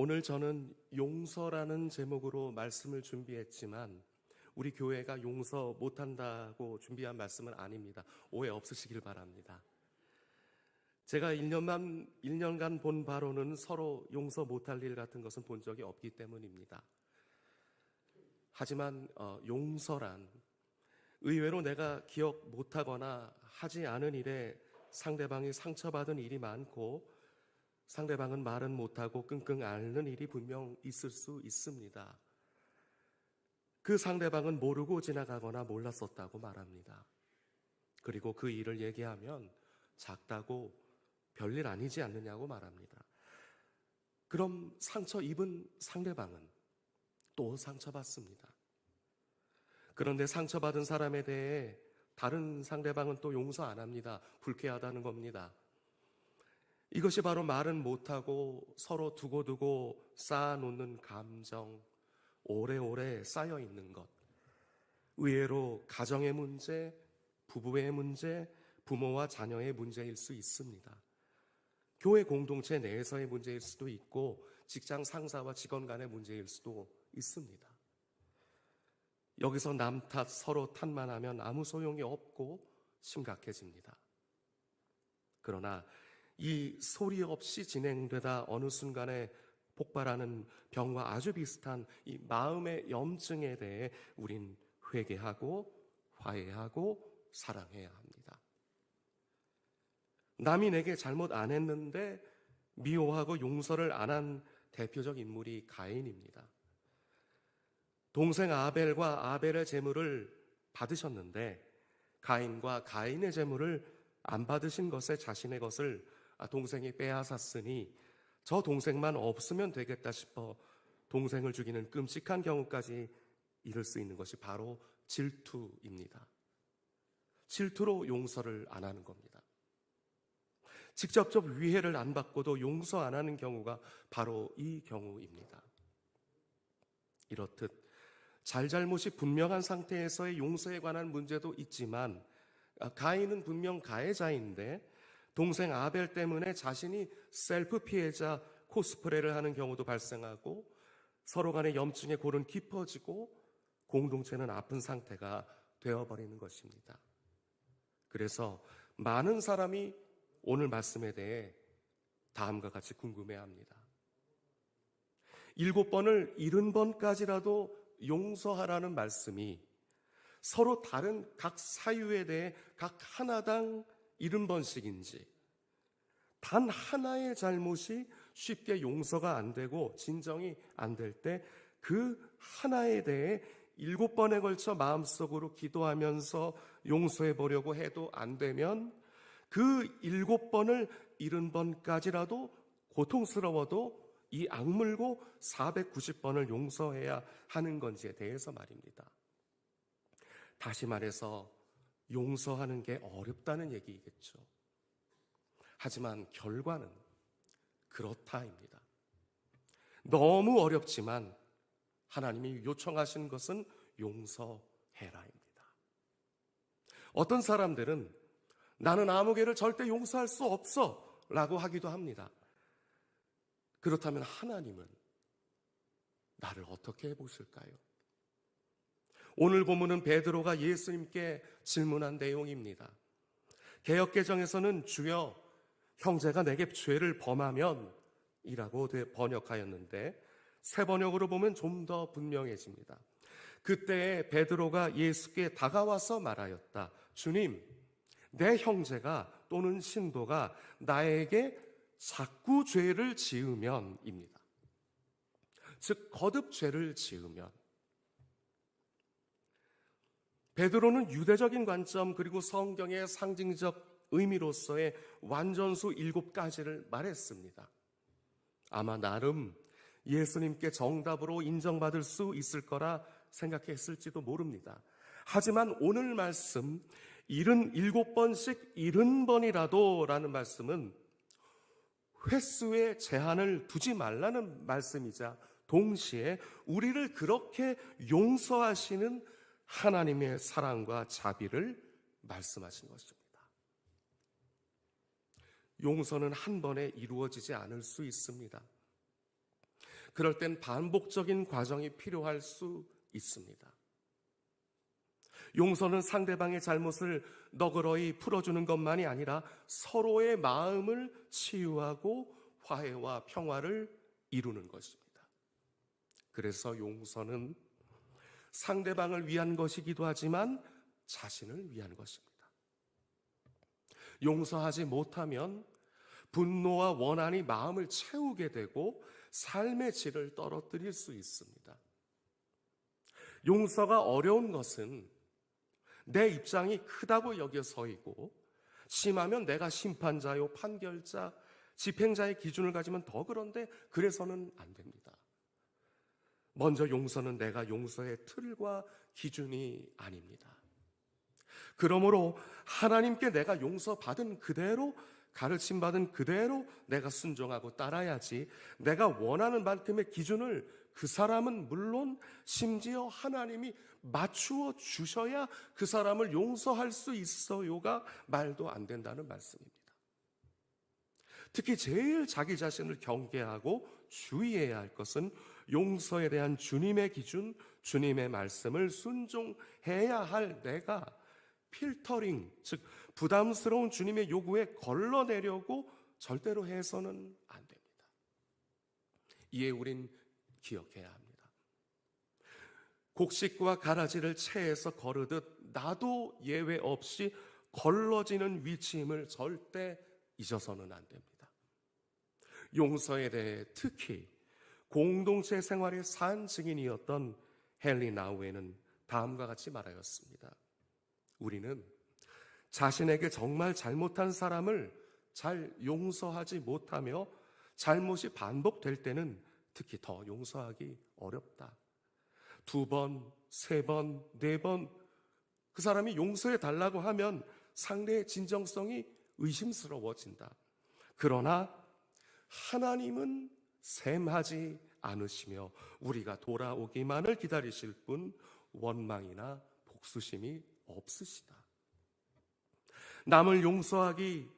오늘 저는 용서라는 제목으로 말씀을 준비했지만 우리 교회가 용서 못한다고 준비한 말씀은 아닙니다. 오해 없으시길 바랍니다. 제가 1년간 본 바로는 서로 용서 못할 일 같은 것은 본 적이 없기 때문입니다. 하지만 용서란 의외로 내가 기억 못하거나 하지 않은 일에 상대방이 상처받은 일이 많고 상대방은 말은 못하고 끙끙 앓는 일이 분명 있을 수 있습니다. 그 상대방은 모르고 지나가거나 몰랐었다고 말합니다. 그리고 그 일을 얘기하면 작다고 별일 아니지 않느냐고 말합니다. 그럼 상처 입은 상대방은 또 상처받습니다. 그런데 상처받은 사람에 대해 다른 상대방은 또 용서 안 합니다. 불쾌하다는 겁니다. 이것이 바로 말은 못하고 서로 두고두고 쌓아놓는 감정, 오래오래 쌓여있는 것. 의외로 가정의 문제, 부부의 문제, 부모와 자녀의 문제일 수 있습니다. 교회 공동체 내에서의 문제일 수도 있고 직장 상사와 직원 간의 문제일 수도 있습니다. 여기서 남 탓, 서로 탓만 하면 아무 소용이 없고 심각해집니다. 그러나 이 소리 없이 진행되다 어느 순간에 폭발하는 병과 아주 비슷한 이 마음의 염증에 대해 우린 회개하고 화해하고 사랑해야 합니다. 남이 내게 잘못 안 했는데 미워하고 용서를 안 한 대표적 인물이 가인입니다. 동생 아벨과 아벨의 재물을 받으셨는데 가인과 가인의 재물을 안 받으신 것에 자신의 것을 동생이 빼앗았으니 저 동생만 없으면 되겠다 싶어 동생을 죽이는 끔찍한 경우까지 이를 수 있는 것이 바로 질투입니다. 질투로 용서를 안 하는 겁니다. 직접적 위해를 안 받고도 용서 안 하는 경우가 바로 이 경우입니다. 이렇듯 잘잘못이 분명한 상태에서의 용서에 관한 문제도 있지만 가인은 분명 가해자인데 동생 아벨 때문에 자신이 셀프 피해자 코스프레를 하는 경우도 발생하고 서로 간의 염증의 골은 깊어지고 공동체는 아픈 상태가 되어버리는 것입니다. 그래서 많은 사람이 오늘 말씀에 대해 다음과 같이 궁금해합니다. 7번을 70번까지라도 용서하라는 말씀이 서로 다른 각 사유에 대해 각 하나당 70번씩인지 단 하나의 잘못이 쉽게 용서가 안 되고 진정이 안 될 때 그 하나에 대해 7번에 걸쳐 마음속으로 기도하면서 용서해 보려고 해도 안 되면 그 7번을 70번까지라도 고통스러워도 이 악물고 490번을 용서해야 하는 건지에 대해서 말입니다. 다시 말해서 용서하는 게 어렵다는 얘기겠죠. 하지만 결과는 그렇다입니다. 너무 어렵지만 하나님이 요청하신 것은 용서해라입니다. 어떤 사람들은 나는 아무개를 절대 용서할 수 없어 라고 하기도 합니다. 그렇다면 하나님은 나를 어떻게 해보실까요? 오늘 본문은 베드로가 예수님께 질문한 내용입니다. 개역개정에서는 주여 형제가 내게 죄를 범하면 이라고 번역하였는데 새 번역으로 보면 좀 더 분명해집니다. 그때 베드로가 예수께 다가와서 말하였다. 주님, 내 형제가 또는 신도가 나에게 자꾸 죄를 지으면입니다. 즉 거듭 죄를 지으면. 베드로는 유대적인 관점 그리고 성경의 상징적 의미로서의 완전수 7가지를 말했습니다. 아마 나름 예수님께 정답으로 인정받을 수 있을 거라 생각했을지도 모릅니다. 하지만 오늘 말씀 77번씩 70번이라도 라는 말씀은 횟수에 제한을 두지 말라는 말씀이자 동시에 우리를 그렇게 용서하시는 하나님의 사랑과 자비를 말씀하신 것입니다. 용서는 한 번에 이루어지지 않을 수 있습니다. 그럴 땐 반복적인 과정이 필요할 수 있습니다. 용서는 상대방의 잘못을 너그러이 풀어주는 것만이 아니라 서로의 마음을 치유하고 화해와 평화를 이루는 것입니다. 그래서 용서는 상대방을 위한 것이기도 하지만 자신을 위한 것입니다. 용서하지 못하면 분노와 원한이 마음을 채우게 되고 삶의 질을 떨어뜨릴 수 있습니다. 용서가 어려운 것은 내 입장이 크다고 여겨서이고, 심하면 내가 심판자요 판결자, 집행자의 기준을 가지면 더 그런데 그래서는 안 됩니다. 먼저 용서는 내가 용서의 틀과 기준이 아닙니다. 그러므로 하나님께 내가 용서받은 그대로, 가르침받은 그대로 내가 순종하고 따라야지, 내가 원하는 만큼의 기준을 그 사람은 물론 심지어 하나님이 맞추어 주셔야 그 사람을 용서할 수 있어요가 말도 안 된다는 말씀입니다. 특히 제일 자기 자신을 경계하고 주의해야 할 것은 용서에 대한 주님의 기준, 주님의 말씀을 순종해야 할 내가 필터링, 즉 부담스러운 주님의 요구에 걸러내려고 절대로 해서는 안 됩니다. 이에 우린 기억해야 합니다. 곡식과 가라지를 채에서 거르듯 나도 예외 없이 걸러지는 위치임을 절대 잊어서는 안 됩니다. 용서에 대해 특히 공동체 생활의 산 증인이었던 헨리 나우에는 다음과 같이 말하였습니다. 우리는 자신에게 정말 잘못한 사람을 잘 용서하지 못하며 잘못이 반복될 때는 특히 더 용서하기 어렵다. 2번, 3번, 4번 그 사람이 용서해 달라고 하면 상대의 진정성이 의심스러워진다. 그러나 하나님은 셈하지 않으시며 우리가 돌아오기만을 기다리실 뿐 원망이나 복수심이 없으시다. 남을 용서하기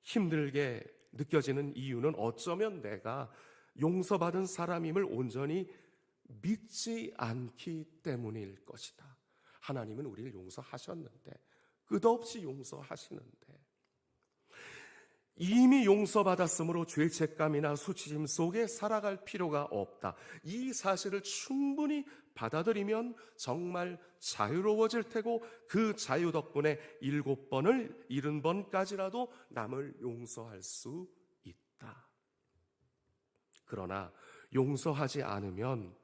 힘들게 느껴지는 이유는 어쩌면 내가 용서받은 사람임을 온전히 믿지 않기 때문일 것이다. 하나님은 우리를 용서하셨는데, 끝없이 용서하시는데, 이미 용서받았으므로 죄책감이나 수치심 속에 살아갈 필요가 없다. 이 사실을 충분히 받아들이면 정말 자유로워질 테고, 그 자유 덕분에 7번을 70번까지라도 남을 용서할 수 있다. 그러나 용서하지 않으면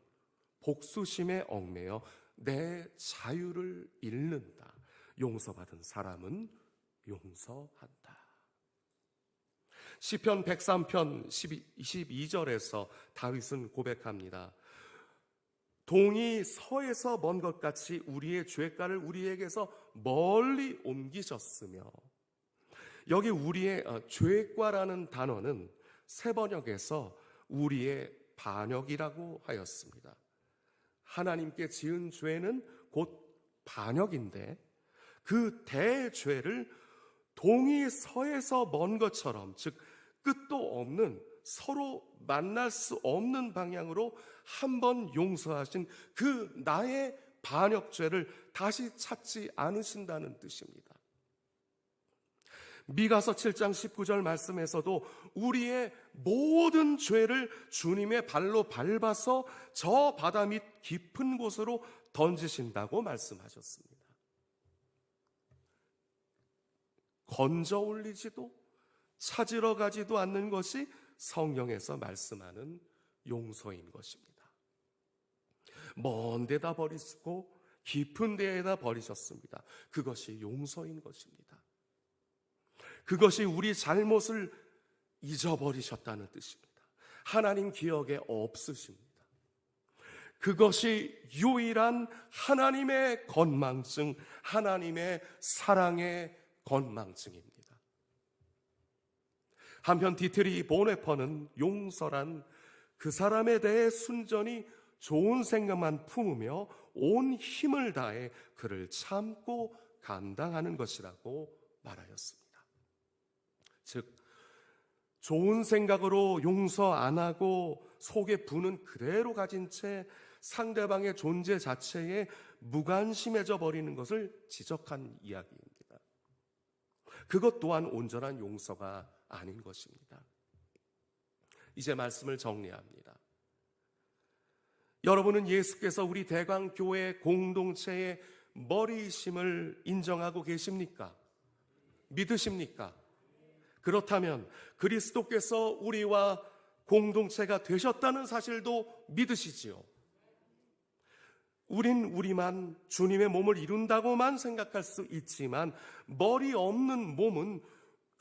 복수심에 얽매여 내 자유를 잃는다. 용서받은 사람은 용서한다. 시편 103편 22절에서 다윗은 고백합니다. 동이 서에서 먼 것 같이 우리의 죄가를 우리에게서 멀리 옮기셨으며, 여기 우리의 죄과라는 단어는 세번역에서 우리의 반역이라고 하였습니다. 하나님께 지은 죄는 곧 반역인데, 그 대죄를 동이 서에서 먼 것처럼, 즉 끝도 없는, 서로 만날 수 없는 방향으로 한 번 용서하신 그 나의 반역죄를 다시 찾지 않으신다는 뜻입니다. 미가서 7장 19절 말씀에서도 우리의 모든 죄를 주님의 발로 밟아서 저 바다 밑 깊은 곳으로 던지신다고 말씀하셨습니다. 건져 올리지도 찾으러 가지도 않는 것이 성경에서 말씀하는 용서인 것입니다. 먼 데다 버리시고 깊은 데에다 버리셨습니다. 그것이 용서인 것입니다. 그것이 우리 잘못을 잊어버리셨다는 뜻입니다. 하나님 기억에 없으십니다. 그것이 유일한 하나님의 건망증, 하나님의 사랑의 건망증입니다. 한편 디트리 보네퍼는 용서란 그 사람에 대해 순전히 좋은 생각만 품으며 온 힘을 다해 그를 참고 감당하는 것이라고 말하였습니다. 즉, 좋은 생각으로 용서 안 하고 속에 분은 그대로 가진 채 상대방의 존재 자체에 무관심해져 버리는 것을 지적한 이야기입니다. 그것 또한 온전한 용서가 아닌 것입니다. 이제 말씀을 정리합니다. 여러분은 예수께서 우리 대광교회 공동체의 머리이심을 인정하고 계십니까? 믿으십니까? 그렇다면 그리스도께서 우리와 공동체가 되셨다는 사실도 믿으시지요? 우린 우리만 주님의 몸을 이룬다고만 생각할 수 있지만 머리 없는 몸은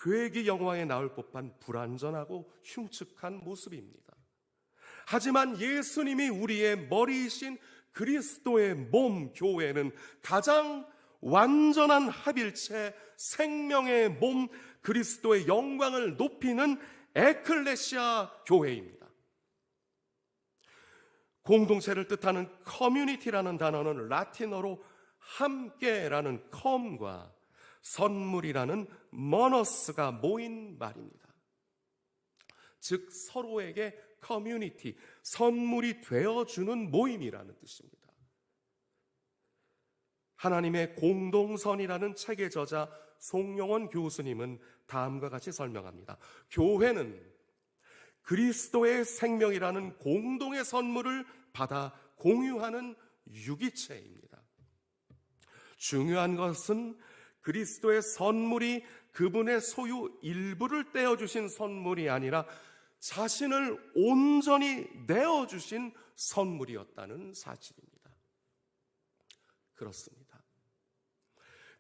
괴기 영화에 나올 법한 불완전하고 흉측한 모습입니다. 하지만 예수님이 우리의 머리이신 그리스도의 몸 교회는 가장 완전한 합일체 생명의 몸 그리스도의 영광을 높이는 에클레시아 교회입니다. 공동체를 뜻하는 커뮤니티라는 단어는 라틴어로 함께라는 컴과 선물이라는 모너스가 모인 말입니다. 즉 서로에게 커뮤니티, 선물이 되어주는 모임이라는 뜻입니다. 하나님의 공동선이라는 책의 저자 송영원 교수님은 다음과 같이 설명합니다. 교회는 그리스도의 생명이라는 공동의 선물을 받아 공유하는 유기체입니다. 중요한 것은 그리스도의 선물이 그분의 소유 일부를 떼어주신 선물이 아니라 자신을 온전히 내어주신 선물이었다는 사실입니다. 그렇습니다.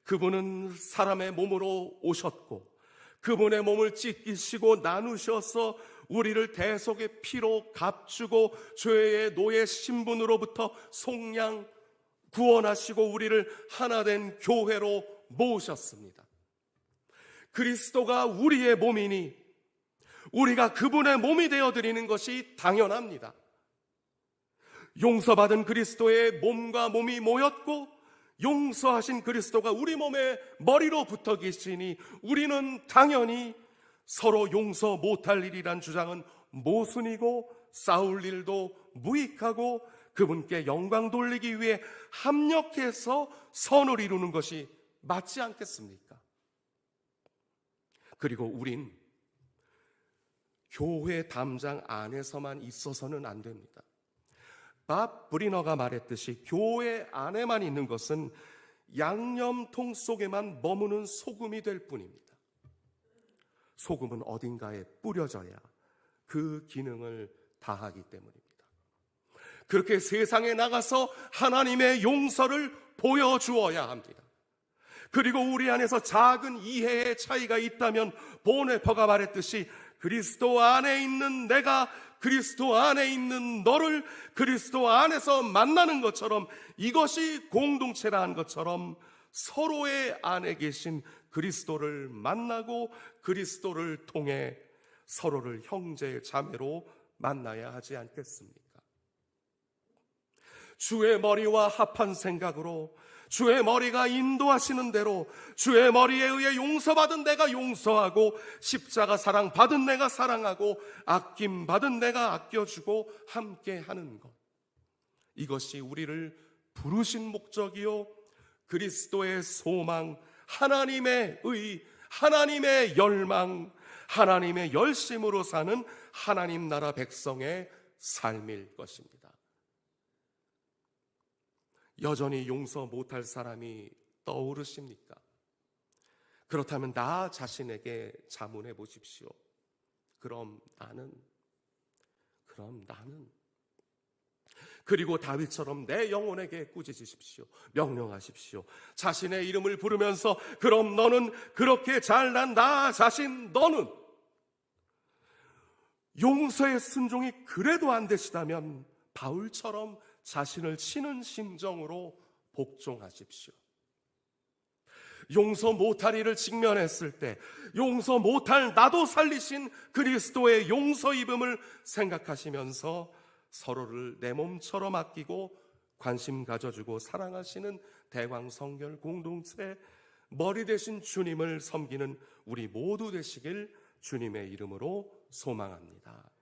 그분은 사람의 몸으로 오셨고 그분의 몸을 찢기시고 나누셔서 우리를 대속의 피로 값주고 죄의 노예 신분으로부터 속량 구원하시고 우리를 하나된 교회로 모으셨습니다. 그리스도가 우리의 몸이니 우리가 그분의 몸이 되어드리는 것이 당연합니다. 용서받은 그리스도의 몸과 몸이 모였고 용서하신 그리스도가 우리 몸의 머리로 붙어 계시니 우리는 당연히 서로 용서 못할 일이란 주장은 모순이고 싸울 일도 무익하고 그분께 영광 돌리기 위해 합력해서 선을 이루는 것이 맞지 않겠습니까? 그리고 우린 교회 담장 안에서만 있어서는 안 됩니다. 밥 브리너가 말했듯이 교회 안에만 있는 것은 양념통 속에만 머무는 소금이 될 뿐입니다. 소금은 어딘가에 뿌려져야 그 기능을 다하기 때문입니다. 그렇게 세상에 나가서 하나님의 용서를 보여주어야 합니다. 그리고 우리 안에서 작은 이해의 차이가 있다면 보네퍼가 말했듯이 그리스도 안에 있는 내가 그리스도 안에 있는 너를 그리스도 안에서 만나는 것처럼 이것이 공동체라는 것처럼 서로의 안에 계신 그리스도를 만나고 그리스도를 통해 서로를 형제 자매로 만나야 하지 않겠습니까? 주의 머리와 합한 생각으로 주의 머리가 인도하시는 대로 주의 머리에 의해 용서받은 내가 용서하고 십자가 사랑 받은 내가 사랑하고 아낌 받은 내가 아껴주고 함께하는 것, 이것이 우리를 부르신 목적이요 그리스도의 소망, 하나님의 의, 하나님의 열망, 하나님의 열심으로 사는 하나님 나라 백성의 삶일 것입니다. 여전히 용서 못할 사람이 떠오르십니까? 그렇다면 나 자신에게 자문해 보십시오. 그럼 나는 그리고 다윗처럼 내 영혼에게 꾸짖으십시오. 명령하십시오. 자신의 이름을 부르면서 그럼 너는 그렇게 잘난 나 자신 너는 용서의 순종이 그래도 안 되시다면 바울처럼 자신을 치는 심정으로 복종하십시오. 용서 못할 일을 직면했을 때 용서 못할 나도 살리신 그리스도의 용서 입음을 생각하시면서 서로를 내 몸처럼 아끼고 관심 가져주고 사랑하시는 대광성결 공동체 머리 대신 주님을 섬기는 우리 모두 되시길 주님의 이름으로 소망합니다.